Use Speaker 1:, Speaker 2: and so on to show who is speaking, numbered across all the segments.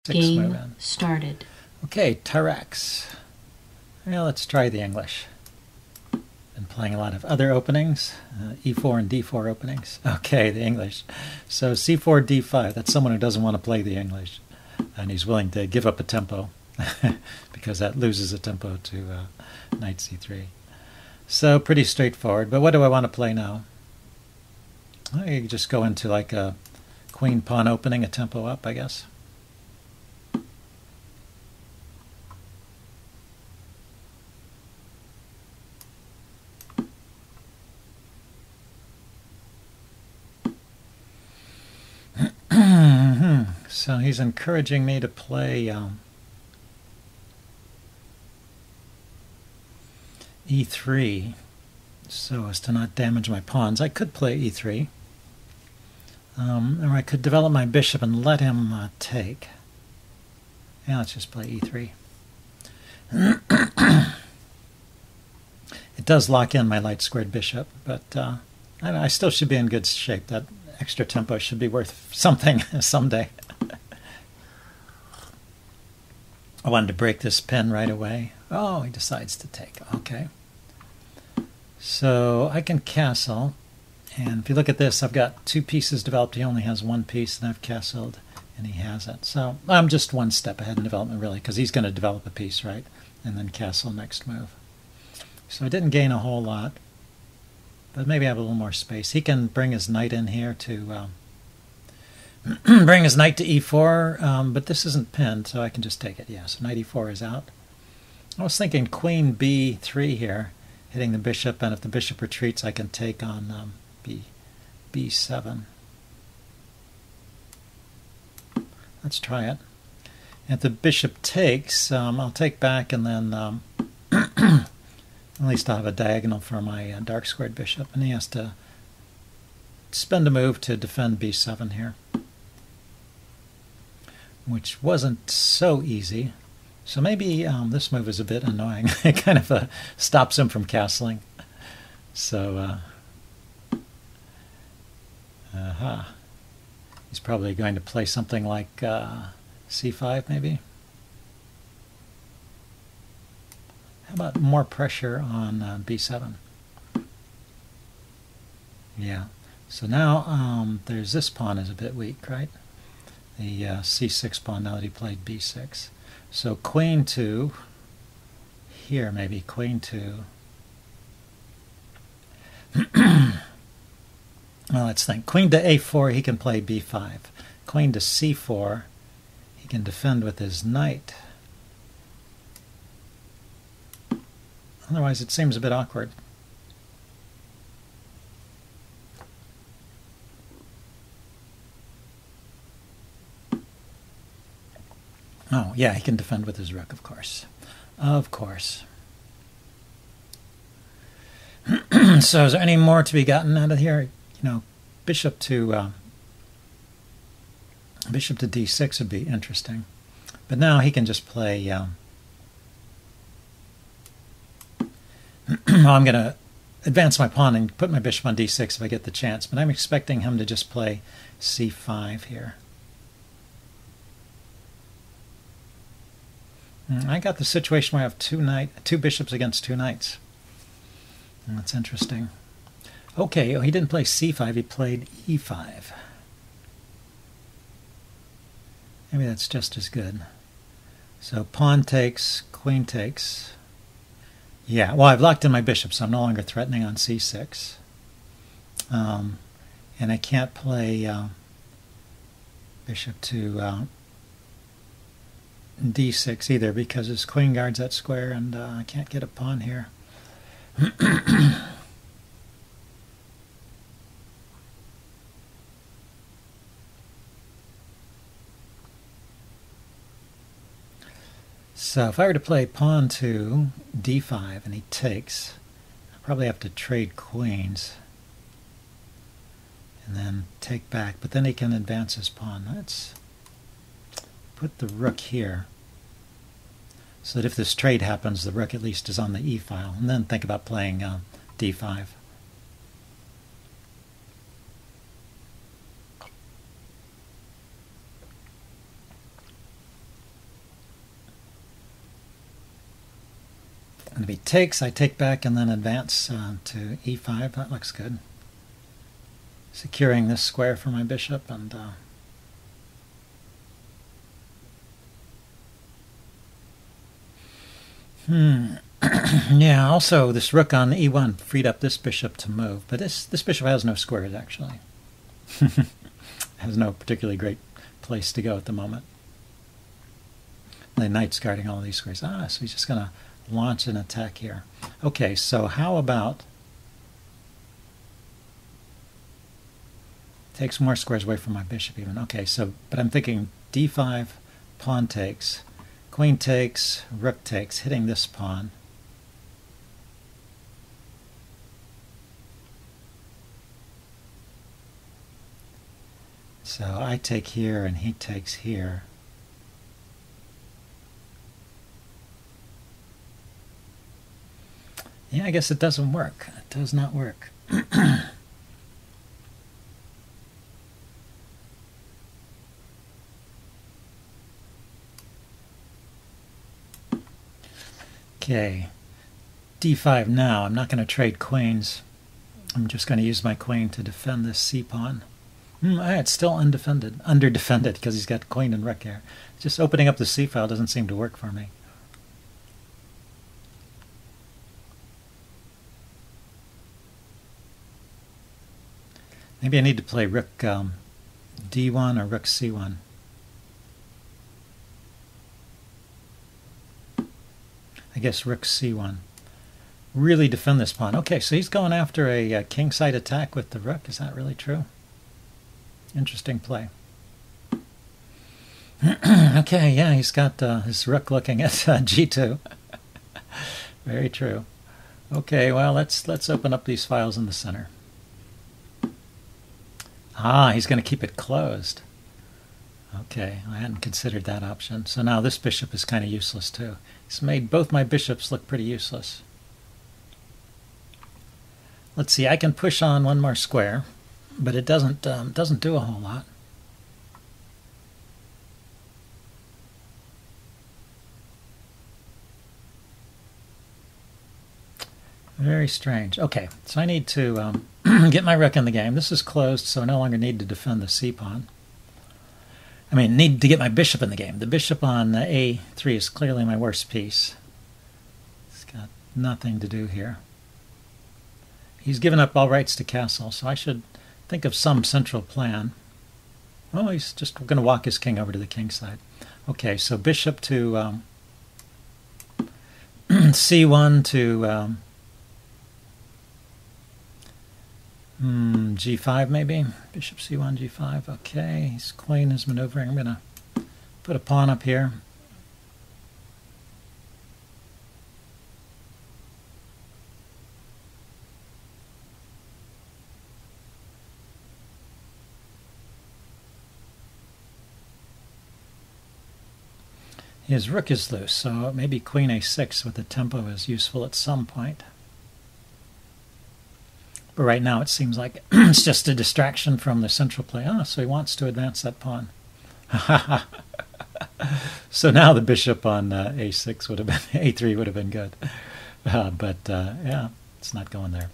Speaker 1: Game
Speaker 2: move in.
Speaker 1: started.
Speaker 2: Okay, Tyrex. Well, let's try the English. Been playing a lot of other openings, E4 and D4 openings. Okay, the English. So C4, D5, that's someone who doesn't want to play the English. And he's willing to give up a tempo because that loses a tempo to knight C3. So pretty straightforward. But what do I want to play now? Well, you just go into like a queen pawn opening, a tempo up, I guess. So he's encouraging me to play E3 so as to not damage my pawns. I could play E3, or I could develop my bishop and let him take. Yeah, let's just play E3. It does lock in my light squared bishop, but I still should be in good shape. That extra tempo should be worth something someday. I wanted to break this pin right away. Oh, he decides to take. Okay. So I can castle. And if you look at this, I've got two pieces developed. He only has one piece, and I've castled, and he hasn't. So I'm just one step ahead in development, really, because he's going to develop a piece, right? And then castle next move. So I didn't gain a whole lot, but maybe I have a little more space. He can bring his knight in here to bring his knight to e4, but this isn't pinned, so I can just take it. Yeah, so knight e4 is out. I was thinking queen b3 here, hitting the bishop, and if the bishop retreats, I can take on b7. Let's try it. If the bishop takes, I'll take back, and then at least I'll have a diagonal for my dark squared bishop, and he has to spend a move to defend b7 here, which wasn't so easy. So maybe this move is a bit annoying. It kind of stops him from castling. So, he's probably going to play something like c5 maybe. How about more pressure on b7? Yeah. So now there's this pawn is a bit weak, right? The c6 pawn now that he played b6. So queen to here, maybe queen to. Well, let's think. Queen to a4, he can play b5. Queen to c4, he can defend with his knight. Otherwise, it seems a bit awkward. Oh, yeah, he can defend with his rook, of course. Of course. So is there any more to be gotten out of here? You know, bishop to d6 would be interesting. But now he can just play... I'm going to advance my pawn and put my bishop on d6 if I get the chance. But I'm expecting him to just play c5 here. I got the situation where I have two bishops against two knights. And that's interesting. Okay, he didn't play c5, he played e5. Maybe that's just as good. So pawn takes, queen takes. Yeah, well, I've locked in my bishop, so I'm no longer threatening on c6. And I can't play bishop to d6 either because his queen guards that square, and I can't get a pawn here. So if I were to play pawn to d5 and he takes, I'll probably have to trade queens and then take back, but then he can advance his pawn. Let's put the rook here so that if this trade happens, the rook at least is on the e file, and then think about playing d5. And if he takes, I take back and then advance to e5. That looks good. Securing this square for my bishop, and yeah, also this rook on e1 freed up this bishop to move, but this bishop has no squares, actually. Has no particularly great place to go at the moment. The knight's guarding all these squares. So he's just going to launch an attack here. Okay, so how about takes more squares away from my bishop even. Okay, so, but I'm thinking d5, pawn takes, queen takes, rook takes, hitting this pawn. So I take here and he takes here. Yeah, I guess it doesn't work. It does not work. Okay, d5 now. I'm not going to trade queens. I'm just going to use my queen to defend this c-pawn. It's still undefended, under-defended, because he's got queen and rook here. Just opening up the c-file doesn't seem to work for me. Maybe I need to play rook d1 or rook c1. I guess rook c1. Really defend this pawn. Okay, so he's going after a kingside attack with the rook. Is that really true? Interesting play. Okay, yeah, he's got his rook looking at g2. Very true. Okay, well, let's open up these files in the center. He's going to keep it closed. Okay, I hadn't considered that option. So now this bishop is kind of useless too. He's made both my bishops look pretty useless. Let's see, I can push on one more square, but it doesn't do a whole lot. Very strange. Okay, so I need to get my rook in the game. This is closed, so I no longer need to defend the c-pawn. I mean, need to get my bishop in the game. The bishop on a3 is clearly my worst piece. It's got nothing to do here. He's given up all rights to castle, so I should think of some central plan. Oh, he's just going to walk his king over to the king side. Okay, so bishop to c1 to g5 maybe. Bishop c1, g5. Okay, his queen is maneuvering. I'm going to put a pawn up here. His rook is loose, so maybe queen a6 with the tempo is useful at some point. But right now it seems like it's just a distraction from the central play. So he wants to advance that pawn. So now the bishop on a6 would have been, a3 would have been good. Yeah, it's not going there.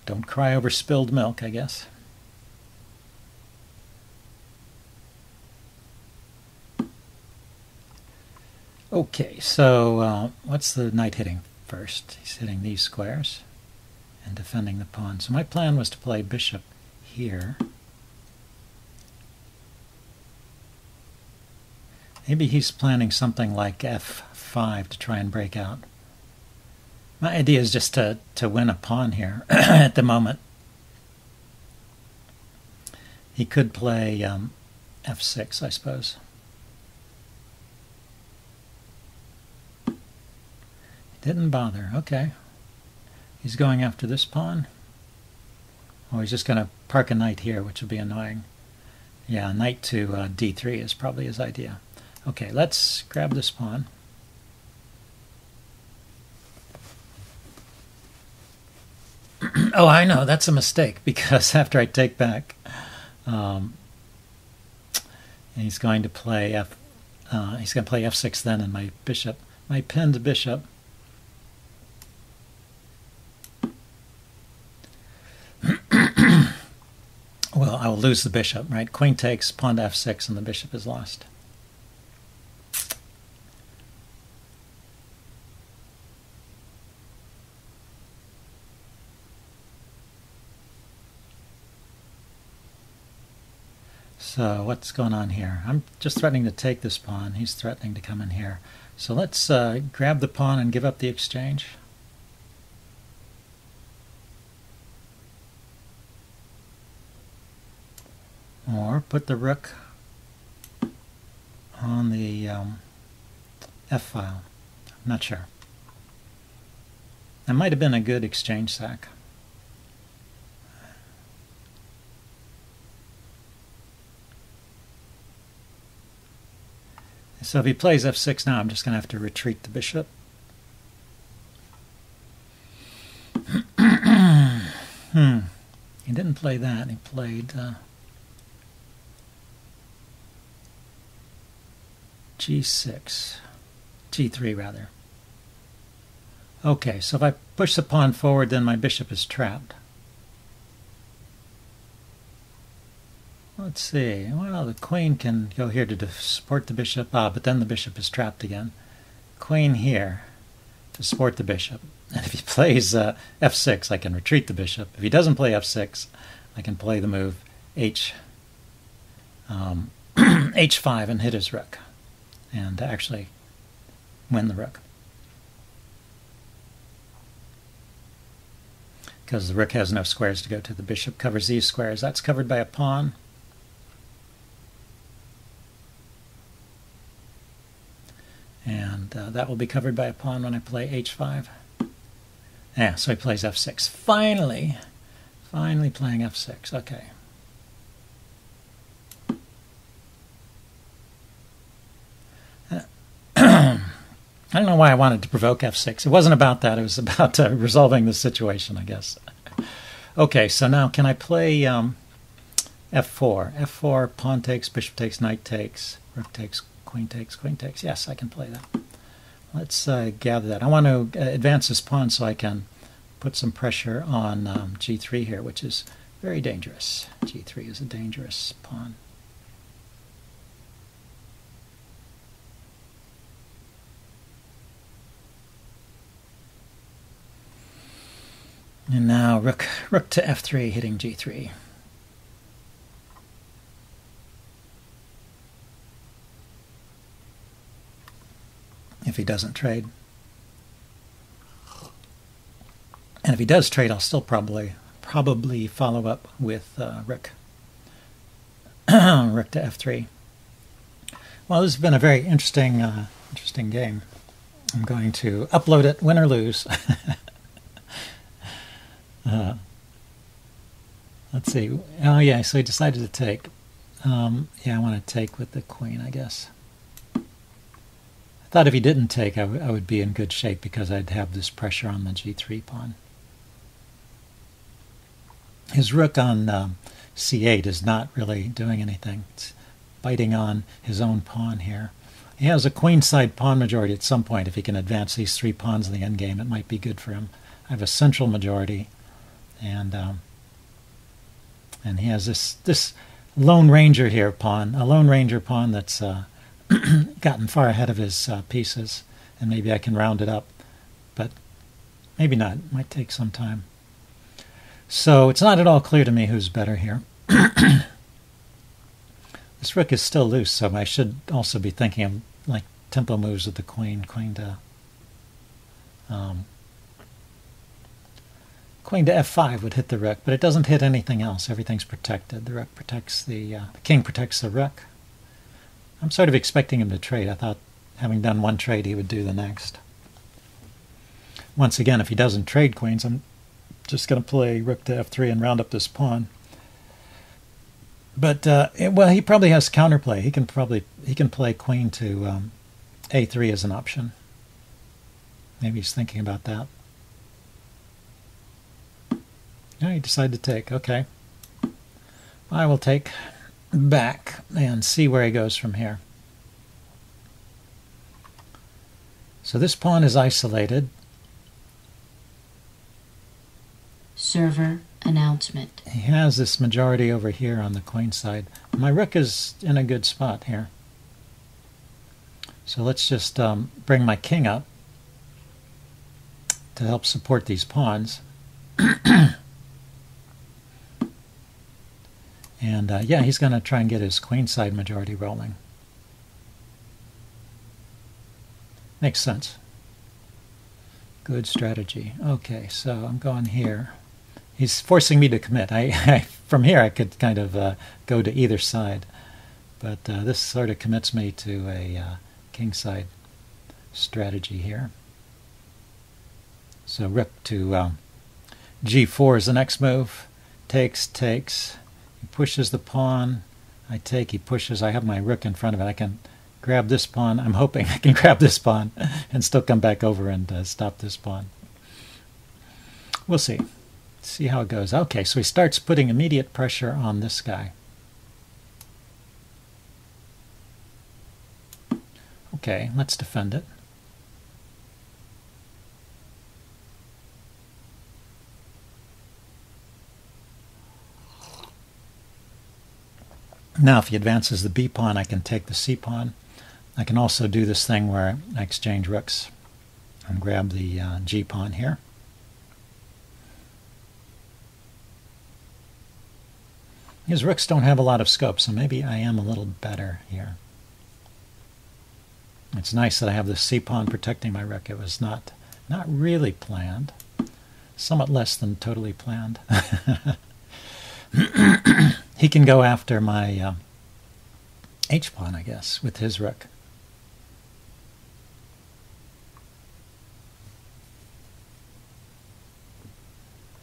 Speaker 2: Don't cry over spilled milk, I guess. Okay, so what's the knight hitting first? He's hitting these squares and defending the pawn. So my plan was to play bishop here. Maybe he's planning something like f5 to try and break out. My idea is just to win a pawn here at the moment. He could play f6, I suppose. Didn't bother. Okay. He's going after this pawn. Oh, he's just going to park a knight here, which would be annoying. Yeah, knight to d3 is probably his idea. Okay, let's grab this pawn. Oh, I know, that's a mistake, because after I take back, he's going to play f6 then, and my bishop my pinned bishop. Well, I will lose the bishop, right? Queen takes, pawn to f6, and the bishop is lost. So what's going on here? I'm just threatening to take this pawn. He's threatening to come in here. So let's grab the pawn and give up the exchange. Or put the rook on the f-file. I'm not sure. That might have been a good exchange sack. So if he plays f6 now, I'm just going to have to retreat the bishop. He didn't play that. He played g6. g3 rather. Okay, so if I push the pawn forward, then my bishop is trapped. Let's see. Well, the queen can go here to support the bishop. But then the bishop is trapped again. Queen here to support the bishop. And if he plays f6, I can retreat the bishop. If he doesn't play f6, I can play the move h5 and hit his rook, and actually win the rook. Because the rook has no squares to go to. The bishop covers these squares. That's covered by a pawn. And that will be covered by a pawn when I play h5. Yeah, so he plays f6. Finally playing f6. Okay. I don't know why I wanted to provoke f6. It wasn't about that. It was about resolving the situation, I guess. Okay, so now can I play f4? f4, pawn takes, bishop takes, knight takes, rook takes, queen takes, queen takes. Yes, I can play that. Let's gather that. I want to advance this pawn so I can put some pressure on g3 here, which is very dangerous. g3 is a dangerous pawn. And now rook to f3, hitting g3. If he doesn't trade. And if he does trade, I'll still probably follow up with rook. Rook to f3. Well, this has been a very interesting game. I'm going to upload it, win or lose. Let's see. Oh yeah, so he decided to take. Yeah, I want to take with the queen, I guess. I thought if he didn't take, I would be in good shape because I'd have this pressure on the g3 pawn. His rook on c8 is not really doing anything. It's biting on his own pawn here. He has a queenside pawn majority at some point. If he can advance these three pawns in the endgame, it might be good for him. I have a central majority, and he has this Lone Ranger here pawn, a Lone Ranger pawn that's gotten far ahead of his pieces, and maybe I can round it up, but maybe not. It might take some time. So it's not at all clear to me who's better here. This rook is still loose, so I should also be thinking of like tempo moves with the queen, queen to f5 would hit the rook, but it doesn't hit anything else. Everything's protected. The rook protects the king protects the rook. I'm sort of expecting him to trade. I thought having done one trade he would do the next. Once again, if he doesn't trade queens, I'm just going to play rook to f3 and round up this pawn. But well, he probably has counterplay. He can play queen to a3 as an option. Maybe he's thinking about that. Yeah, he decided to take. Okay. I will take back and see where he goes from here. So this pawn is isolated.
Speaker 1: Server announcement.
Speaker 2: He has this majority over here on the queen side. My rook is in a good spot here. So let's just bring my king up to help support these pawns. And yeah, he's going to try and get his queenside majority rolling. Makes sense. Good strategy. Okay, so I'm going here. He's forcing me to commit. From here I could kind of go to either side, but this sort of commits me to a kingside strategy here. So rook to g4 is the next move. Takes, takes. He pushes the pawn. I take, he pushes. I have my rook in front of it. I can grab this pawn. I'm hoping I can grab this pawn and still come back over and stop this pawn. We'll see. See how it goes. Okay, so he starts putting immediate pressure on this guy. Okay, let's defend it. Now if he advances the b pawn, I can take the c pawn. I can also do this thing where I exchange rooks and grab the g pawn here. His rooks don't have a lot of scope, so maybe I am a little better here. It's nice that I have the c pawn protecting my rook. It was not really planned. Somewhat less than totally planned. He can go after my h pawn, I guess, with his rook.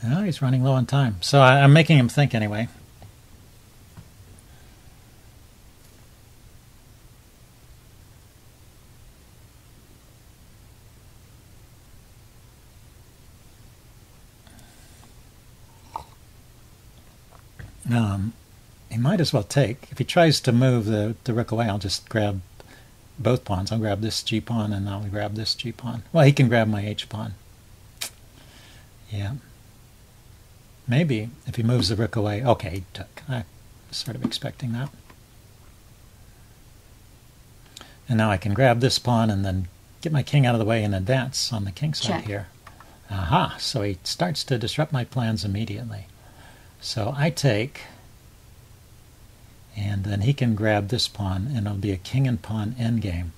Speaker 2: Oh, he's running low on time. So I'm making him think anyway. He might as well take. If he tries to move the rook away, I'll just grab both pawns. I'll grab this g pawn and I'll grab this g pawn. Well, he can grab my h pawn. Yeah. Maybe if he moves the rook away. Okay, he took. I was sort of expecting that. And now I can grab this pawn and then get my king out of the way and advance on the king side here. Aha! So he starts to disrupt my plans immediately. So I take, and then he can grab this pawn, and it'll be a king and pawn endgame,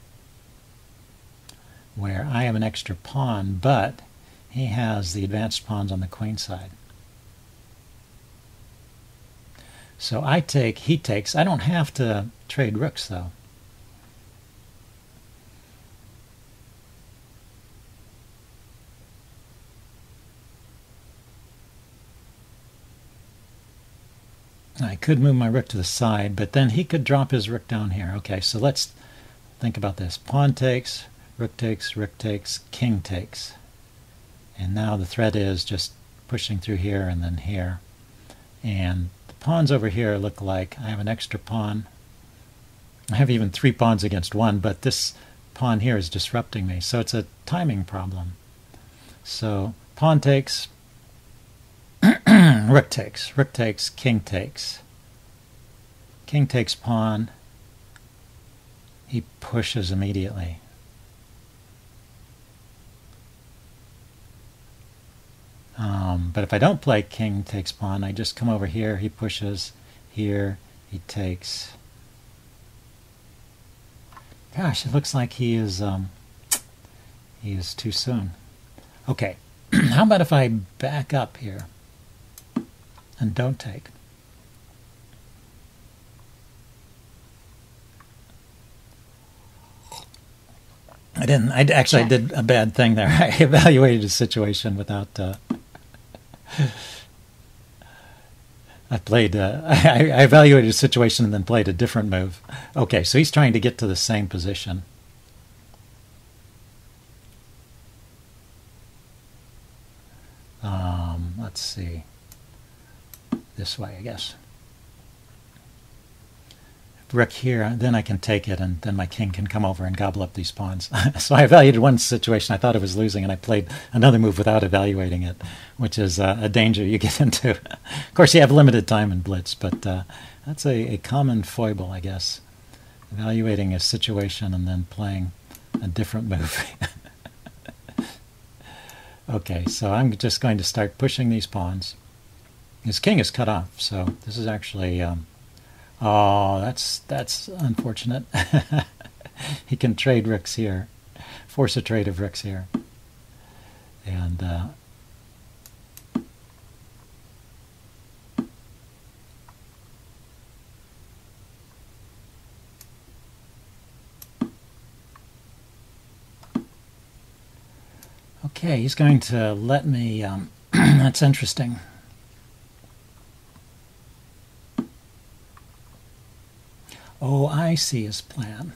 Speaker 2: where I have an extra pawn, but he has the advanced pawns on the queen side. So I take, he takes. I don't have to trade rooks, though. I could move my rook to the side, but then he could drop his rook down here. Okay, so let's think about this. Pawn takes, rook takes, king takes. And now the threat is just pushing through here and then here. And the pawns over here look like I have an extra pawn. I have even 3 pawns against 1, but this pawn here is disrupting me. So it's a timing problem. So pawn takes, rook takes, king takes pawn. He pushes immediately. But if I don't play king takes pawn, I just come over here, he pushes, here, he takes. Gosh, it looks like he is too soon. Okay, how about if I back up here and don't take? I did a bad thing there. I evaluated the situation without I evaluated the situation and then played a different move. Okay, so he's trying to get to the same position. Let's see. This way, I guess. rook here, then I can take it, and then my king can come over and gobble up these pawns. So I evaluated one situation I thought I was losing, and I played another move without evaluating it, which is a danger you get into. Of course, you have limited time in Blitz, but that's a common foible, I guess. Evaluating a situation and then playing a different move. Okay, so I'm just going to start pushing these pawns. His king is cut off, so this is actually... oh, that's unfortunate. He can trade rooks here. Force a trade of rooks here. And... okay, he's going to let me... that's interesting. Oh, I see his plan.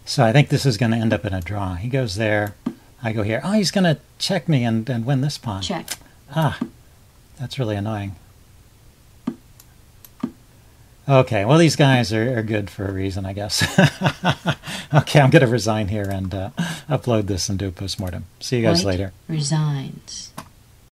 Speaker 2: So I think this is going to end up in a draw. He goes there, I go here. Oh, he's going to check me and win this pawn.
Speaker 1: Check.
Speaker 2: Ah, that's really annoying. Okay, well, these guys are good for a reason, I guess. Okay, I'm going to resign here and upload this and do a postmortem. See you guys
Speaker 1: White
Speaker 2: later.
Speaker 1: resigns.